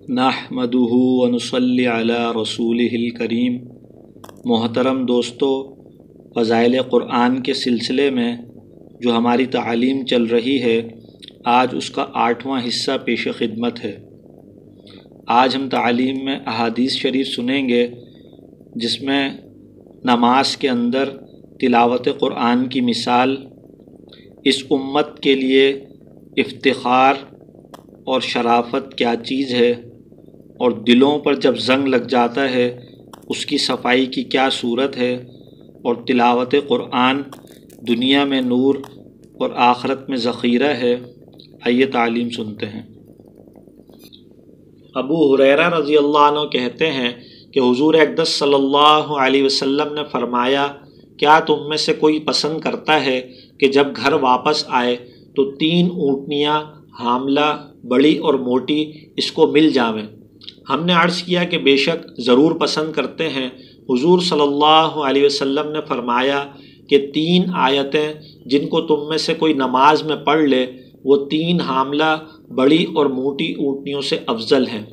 نحمدہ ونصلی علی رسولہ الکریم۔ محترم دوستو، فضائل قرآن کے سلسلے میں جو ہماری تعلیم چل رہی ہے، آج اس کا 8واں حصہ پیش خدمت ہے۔ آج ہم تعلیم میں احادیث شریف سنیں گے جس میں نماز کے اندر تلاوت قرآن کی مثال، اس امت کے لیے افتخار اور شرافت کیا چیز ہے، اور دلوں پر جب زنگ لگ جاتا ہے اس کی صفائی کی کیا صورت ہے، اور تلاوت قرآن دنیا میں نور اور آخرت میں ذخیرہ ہے۔ آئیے تعلیم سنتے ہیں۔ ابو ہریرہ رضی اللہ عنہ کہتے ہیں کہ حضور اقدس صلی اللہ علیہ وسلم نے فرمایا، کیا تم میں سے کوئی پسند کرتا ہے کہ جب گھر واپس آئے تو 3 اونٹنیاں حاملہ، بڑی اور موٹی اس کو مل جاویں؟ ہم نے عرض کیا کہ بے شک ضرور پسند کرتے ہیں۔ حضور صلی اللہ علیہ وسلم نے فرمایا کہ 3 آیتیں جن کو تم میں سے کوئی نماز میں پڑھ لے وہ 3 حاملہ، بڑی اور موٹی اونٹنیوں سے افضل ہیں۔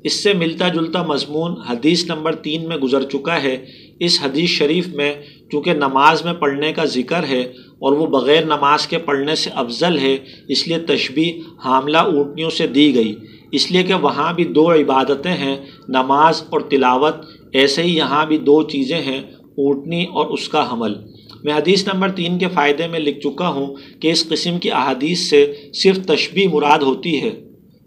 اس سے ملتا جلتا مضمون حدیث نمبر 3 میں گزر چکا ہے۔ اس حدیث شریف میں چونکہ نماز میں پڑھنے کا ذکر ہے اور وہ بغیر نماز کے پڑھنے سے افضل ہے، اس لیے تشبیہ حاملہ اونٹنیوں سے دی گئی، اس لیے کہ وہاں بھی 2 عبادتیں ہیں، نماز اور تلاوت۔ ایسے ہی یہاں بھی 2 چیزیں ہیں، اونٹنی اور اس کا حمل۔ میں حدیث نمبر 3 کے فائدے میں لکھ چکا ہوں کہ اس قسم کی احادیث سے صرف تشبیہ مراد ہوتی ہے،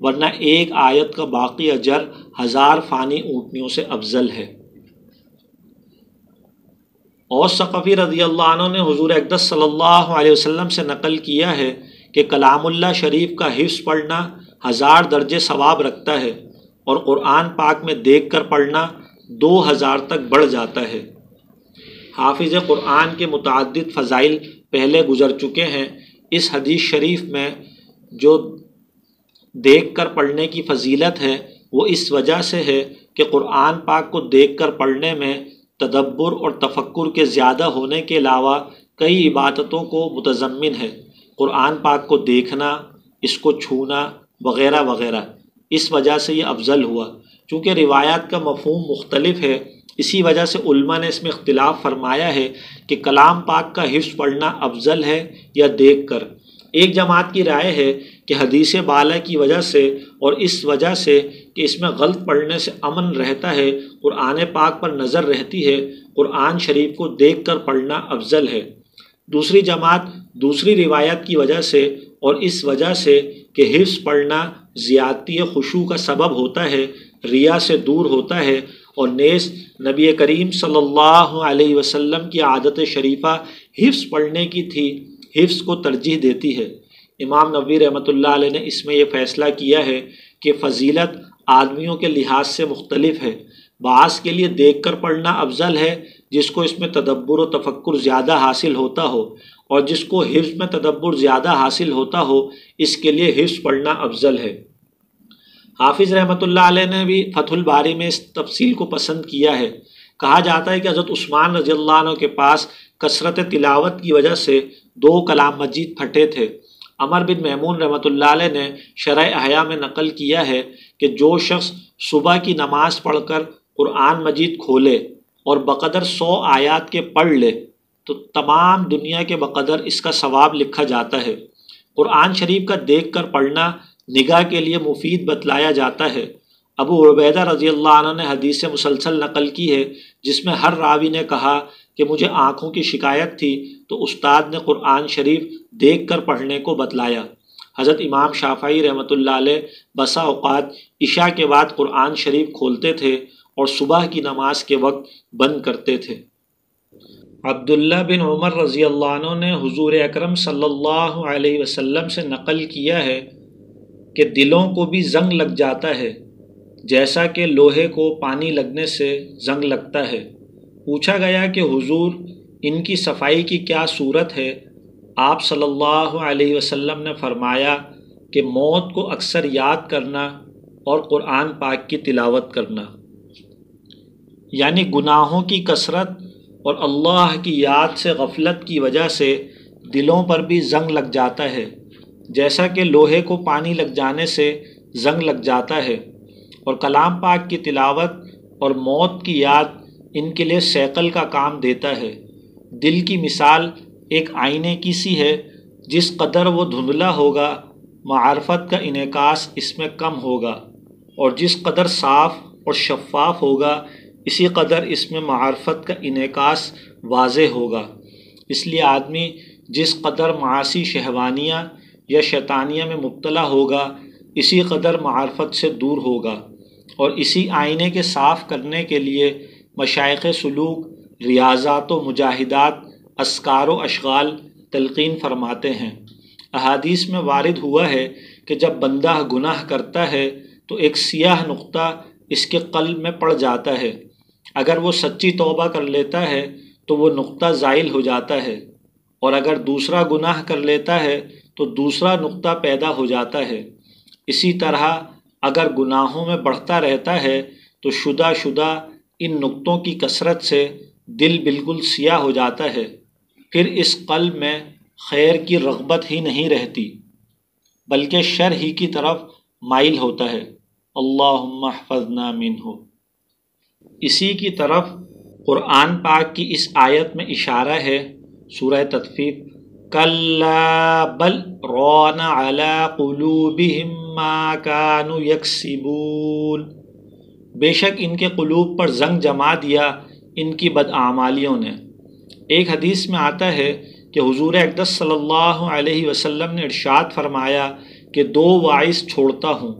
ورنہ ایک آیت کا باقی اجر 1000 فانی اونٹنیوں سے افضل ہے۔ اوس ثقفی رضی اللہ عنہ نے حضور اقدس صلی اللہ علیہ وسلم سے نقل کیا ہے کہ کلام اللہ شریف کا حفظ پڑھنا 1000 درجے ثواب رکھتا ہے، اور قرآن پاک میں دیکھ کر پڑھنا 2000 تک بڑھ جاتا ہے۔ حافظ قرآن کے متعدد فضائل پہلے گزر چکے ہیں۔ اس حدیث شریف میں جو دیکھ کر پڑھنے کی فضیلت ہے وہ اس وجہ سے ہے کہ قرآن پاک کو دیکھ کر پڑھنے میں تدبر اور تفکر کے زیادہ ہونے کے علاوہ کئی عبادتوں کو متضمن ہے۔ قرآن پاک کو دیکھنا، اس کو چھونا وغیرہ وغیرہ، اس وجہ سے یہ افضل ہوا۔ چونکہ روایات کا مفہوم مختلف ہے، اسی وجہ سے علماء نے اس میں اختلاف فرمایا ہے کہ کلام پاک کا حفظ پڑھنا افضل ہے یا دیکھ کر۔ ایک جماعت کی رائے ہے کہ حدیث بالا کی وجہ سے اور اس وجہ سے کہ اس میں غلط پڑھنے سے امن رہتا ہے، قرآن پاک پر نظر رہتی ہے، قرآن شریف کو دیکھ کر پڑھنا افضل ہے۔ دوسری جماعت دوسری روایت کی وجہ سے اور اس وجہ سے کہ حفظ پڑھنا زیادتی خشوع کا سبب ہوتا ہے، ریا سے دور ہوتا ہے، اور نیز نبی کریم صلی اللہ علیہ وسلم کی عادت شریفہ حفظ پڑھنے کی تھی، حفظ کو ترجیح دیتی ہے۔ امام نووی رحمۃ اللہ علیہ نے اس میں یہ فیصلہ کیا ہے کہ فضیلت آدمیوں کے لحاظ سے مختلف ہے۔ بعض کے لیے دیکھ کر پڑھنا افضل ہے جس کو اس میں تدبر و تفکر زیادہ حاصل ہوتا ہو، اور جس کو حفظ میں تدبر زیادہ حاصل ہوتا ہو اس کے لیے حفظ پڑھنا افضل ہے۔ حافظ رحمۃ اللہ علیہ نے بھی فتح الباری میں اس تفصیل کو پسند کیا ہے۔ کہا جاتا ہے کہ حضرت عثمان رضی اللہ عنہ کے پاس کثرت تلاوت کی وجہ سے 2 کلام مجید پھٹے تھے۔ عمر بن میمون رحمۃ اللہ علیہ نے شرح احیاء میں نقل کیا ہے کہ جو شخص صبح کی نماز پڑھ کر قرآن مجید کھولے اور بقدر 100 آیات کے پڑھ لے تو تمام دنیا کے بقدر اس کا ثواب لکھا جاتا ہے۔ قرآن شریف کا دیکھ کر پڑھنا نگاہ کے لیے مفید بتلایا جاتا ہے۔ ابو عبیدہ رضی اللہ عنہ نے حدیث مسلسل نقل کی ہے جس میں ہر راوی نے کہا کہ مجھے آنکھوں کی شکایت تھی تو استاد نے قرآن شریف دیکھ کر پڑھنے کو بتلایا۔ حضرت امام شافعی رحمۃ اللہ علیہ بسا اوقات عشاء کے بعد قرآن شریف کھولتے تھے اور صبح کی نماز کے وقت بند کرتے تھے۔ عبداللہ بن عمر رضی اللہ عنہ نے حضور اکرم صلی اللہ علیہ وسلم سے نقل کیا ہے کہ دلوں کو بھی زنگ لگ جاتا ہے جیسا کہ لوہے کو پانی لگنے سے زنگ لگتا ہے۔ پوچھا گیا کہ حضور ان کی صفائی کی کیا صورت ہے؟ آپ صلی اللہ علیہ وسلم نے فرمایا کہ موت کو اکثر یاد کرنا اور قرآن پاک کی تلاوت کرنا، یعنی گناہوں کی کثرت اور اللہ کی یاد سے غفلت کی وجہ سے دلوں پر بھی زنگ لگ جاتا ہے، جیسا کہ لوہے کو پانی لگ جانے سے زنگ لگ جاتا ہے۔ اور کلام پاک کی تلاوت اور موت کی یاد ان کے لیے سیقل کا کام دیتا ہے۔ دل کی مثال ایک آئینے کی سی ہے، جس قدر وہ دھندلا ہوگا معرفت کا انعکاس اس میں کم ہوگا، اور جس قدر صاف اور شفاف ہوگا اسی قدر اس میں معرفت کا انعکاس واضح ہوگا۔ اس لیے آدمی جس قدر معاصی شہوانیہ یا شیطانیہ میں مبتلا ہوگا اسی قدر معرفت سے دور ہوگا، اور اسی آئینے کے صاف کرنے کے لیے مشائخ سلوک ریاضات و مجاہدات، اذکار و اشغال تلقین فرماتے ہیں۔ احادیث میں وارد ہوا ہے کہ جب بندہ گناہ کرتا ہے تو ایک سیاہ نقطہ اس کے قلب میں پڑ جاتا ہے، اگر وہ سچی توبہ کر لیتا ہے تو وہ نقطہ زائل ہو جاتا ہے، اور اگر دوسرا گناہ کر لیتا ہے تو دوسرا نقطہ پیدا ہو جاتا ہے۔ اسی طرح اگر گناہوں میں بڑھتا رہتا ہے تو شدہ شدہ ان نقطوں کی کثرت سے دل بالکل سیاہ ہو جاتا ہے، پھر اس قلب میں خیر کی رغبت ہی نہیں رہتی بلکہ شر ہی کی طرف مائل ہوتا ہے۔ اللہم احفظنا منہ۔ اسی کی طرف قرآن پاک کی اس آیت میں اشارہ ہے، سورہ تطفیف، کلا بل ران علی قلوبہم ما کانوا یکسبون، بے شک ان کے قلوب پر زنگ جما دیا ان کی بداعمالیوں نے۔ ایک حدیث میں آتا ہے کہ حضور اقدس صلی اللہ علیہ وسلم نے ارشاد فرمایا کہ دو واعظ چھوڑتا ہوں،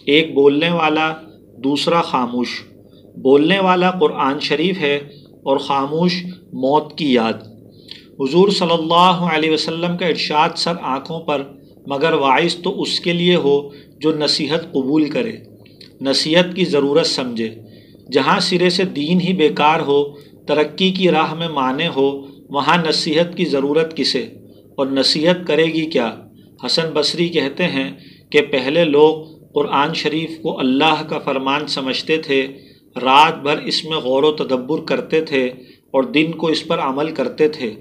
ایک بولنے والا، دوسرا خاموش۔ بولنے والا قرآن شریف ہے اور خاموش موت کی یاد۔ حضور صلی اللہ علیہ وسلم کا ارشاد سر آنکھوں پر، مگر واعظ تو اس کے لیے ہو جو نصیحت قبول کرے، نصیحت کی ضرورت سمجھے۔ جہاں سرے سے دین ہی بیکار ہو، ترقی کی راہ میں مانے ہو، وہاں نصیحت کی ضرورت کسے، اور نصیحت کرے گی کیا؟ حسن بصری کہتے ہیں کہ پہلے لوگ قرآن شریف کو اللہ کا فرمان سمجھتے تھے، رات بھر اس میں غور و تدبر کرتے تھے اور دن کو اس پر عمل کرتے تھے،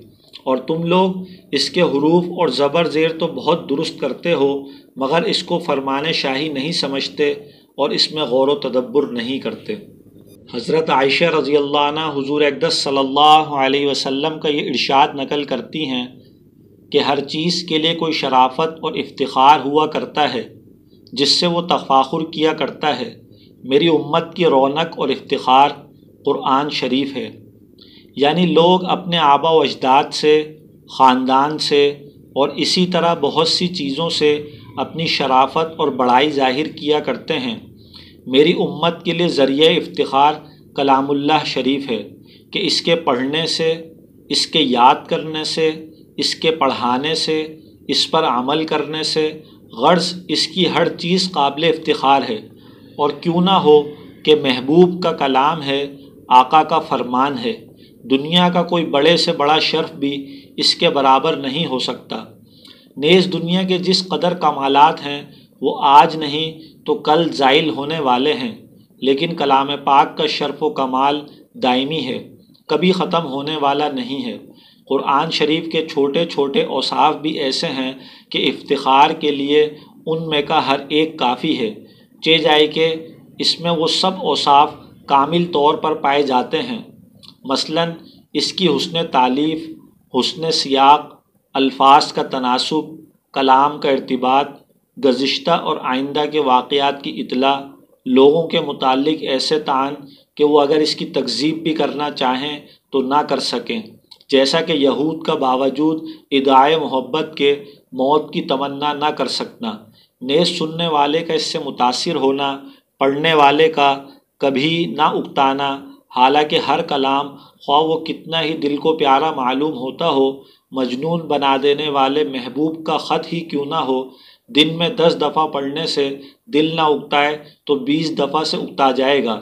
اور تم لوگ اس کے حروف اور زبر زیر تو بہت درست کرتے ہو مگر اس کو فرمان شاہی نہیں سمجھتے اور اس میں غور و تدبر نہیں کرتے۔ حضرت عائشہ رضی اللہ عنہ حضور اقدس صلی اللہ علیہ وسلم کا یہ ارشاد نقل کرتی ہیں کہ ہر چیز کے لیے کوئی شرافت اور افتخار ہوا کرتا ہے جس سے وہ تفاخر کیا کرتا ہے، میری امت کی رونق اور افتخار قرآن شریف ہے۔ یعنی لوگ اپنے آبا و اجداد سے، خاندان سے اور اسی طرح بہت سی چیزوں سے اپنی شرافت اور بڑائی ظاہر کیا کرتے ہیں، میری امت کے لیے ذریعہ افتخار کلام اللہ شریف ہے کہ اس کے پڑھنے سے، اس کے یاد کرنے سے، اس کے پڑھانے سے، اس پر عمل کرنے سے، غرض اس کی ہر چیز قابل افتخار ہے، اور کیوں نہ ہو کہ محبوب کا کلام ہے، آقا کا فرمان ہے، دنیا کا کوئی بڑے سے بڑا شرف بھی اس کے برابر نہیں ہو سکتا۔ نیز دنیا کے جس قدر کمالات ہیں وہ آج نہیں تو کل زائل ہونے والے ہیں، لیکن کلام پاک کا شرف و کمال دائمی ہے، کبھی ختم ہونے والا نہیں ہے۔ قرآن شریف کے چھوٹے چھوٹے اوصاف بھی ایسے ہیں کہ افتخار کے لیے ان میں کا ہر ایک کافی ہے، چہ جائے کہ اس میں وہ سب اوصاف کامل طور پر پائے جاتے ہیں۔ مثلاً اس کی حسن تالیف، حسن سیاق، الفاظ کا تناسب، کلام کا ارتباط، گزشتہ اور آئندہ کے واقعات کی اطلاع، لوگوں کے متعلق ایسے تعین کہ وہ اگر اس کی تکذیب بھی کرنا چاہیں تو نہ کر سکیں، جیسا کہ یہود کا باوجود ادعائے محبت کے موت کی تمنا نہ کر سکنا، نیز سننے والے کا اس سے متاثر ہونا، پڑھنے والے کا کبھی نہ اکتانا، حالانکہ ہر کلام خواہ وہ کتنا ہی دل کو پیارا معلوم ہوتا ہو، مجنون بنا دینے والے محبوب کا خط ہی کیوں نہ ہو، دن میں 10 دفعہ پڑھنے سے دل نہ اکتائے تو 20 دفعہ سے اکتا جائے گا،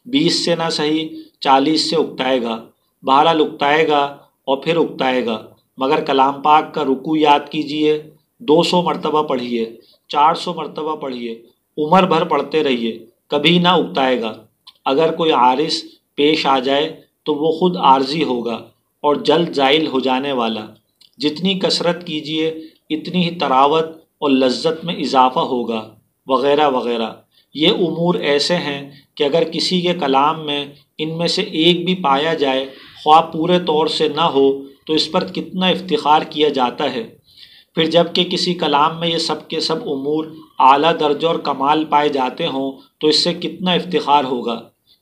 20 سے نہ صحیح 40 سے اکتائے گا، بہرحال اکتائے گا اور پھر اکتائے گا۔ مگر کلام پاک کا رکوع یاد کیجئے، 200 مرتبہ پڑھیے، 400 مرتبہ پڑھیے، عمر بھر پڑھتے رہیے، کبھی نہ اکتائے گا۔ اگر کوئی عارض پیش آ جائے تو وہ خود عارضی ہوگا اور جلد زائل ہو جانے والا۔ جتنی کثرت کیجئے اتنی ہی تراوت اور لذت میں اضافہ ہوگا، وغیرہ وغیرہ۔ یہ امور ایسے ہیں کہ اگر کسی کے کلام میں ان میں سے ایک بھی پایا جائے، خواہ پورے طور سے نہ ہو، تو اس پر کتنا افتخار کیا جاتا ہے۔ پھر جب کہ کسی کلام میں یہ سب کے سب امور اعلیٰ درجہ اور کمال پائے جاتے ہوں تو اس سے کتنا افتخار ہوگا۔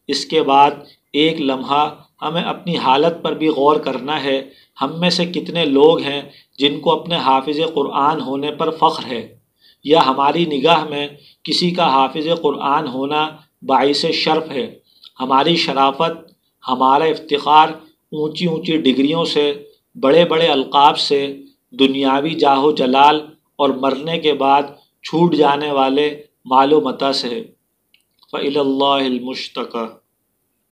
اس کے بعد ایک لمحہ ہمیں اپنی حالت پر بھی غور کرنا ہے۔ ہم میں سے کتنے لوگ ہیں جن کو اپنے حافظ قرآن ہونے پر فخر ہے، یا ہماری نگاہ میں کسی کا حافظ قرآن ہونا باعث شرف ہے۔ ہماری شرافت، ہمارا افتخار اونچی اونچی ڈگریوں سے، بڑے بڑے القاب سے، دنیاوی جاہ و جلال اور مرنے کے بعد چھوٹ جانے والے مال و متاع سے ہے۔ فَإِلَى اللَّهِ الْمُشْتَكَى۔